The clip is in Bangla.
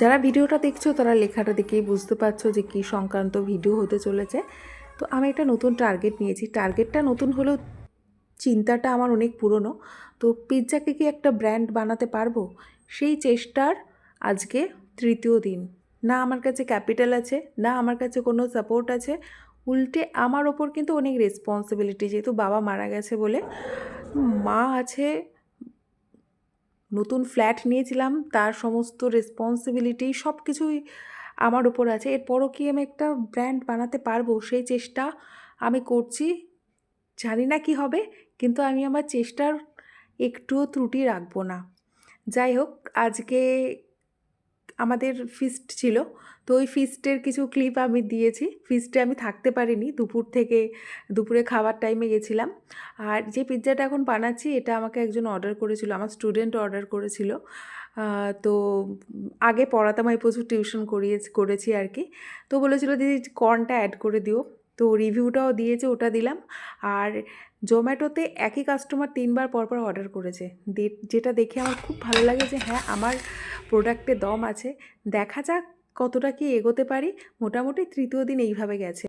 যারা ভিডিওটা দেখছো তারা লেখাটা দেখেই বুঝতে পারছো যে কী সংক্রান্ত ভিডিও হতে চলেছে। তো আমি একটা নতুন টার্গেট নিয়েছি। টার্গেটটা নতুন হলেও চিন্তাটা আমার অনেক পুরনো। তো পিৎজাকে কি একটা ব্র্যান্ড বানাতে পারবো, সেই চেষ্টার আজকে তৃতীয় দিন। না আমার কাছে ক্যাপিটাল আছে, না আমার কাছে কোনো সাপোর্ট আছে, উল্টে আমার ওপর কিন্তু অনেক রেসপন্সিবিলিটি, যেহেতু বাবা মারা গেছে বলে। মা আছে, নতুন ফ্ল্যাট নিয়েছিলাম, তার সমস্ত রেসপন্সিবিলিটি সব কিছুই আমার উপর আছে। এরপরও কি আমি একটা ব্র্যান্ড বানাতে পারবো, সেই চেষ্টা আমি করছি। জানি না কি হবে, কিন্তু আমি আমার চেষ্টার একটুও ত্রুটি রাখবো না। যাই হোক, আজকে আমাদের ফিস্ট ছিল, তো ওই ফিস্টের কিছু ক্লিপ আমি দিয়েছি। ফিস্টে আমি থাকতে পারিনি, দুপুরে খাবার টাইমে গেছিলাম। আর যে পিৎজাটা এখন বানাচ্ছি এটা আমাকে একজন অর্ডার করেছিল, আমার স্টুডেন্ট অর্ডার করেছিল। তো আগে পড়াতাম, আমি প্রচুর টিউশন করেছি আর কি। তো বলেছিল দিদি কর্নটা অ্যাড করে দিও, তো রিভিউটাও দিয়েছে, ওটা দিলাম। আর জোম্যাটোতে একই কাস্টমার 3 বার পরপর অর্ডার করেছে, যেটা দেখে আমার খুব ভালো লাগে যে হ্যাঁ, আমার প্রোডাক্টে দম আছে। দেখা যাক কতটা কি এগোতে পারি। মোটামুটি তৃতীয় দিন এইভাবে গেছে।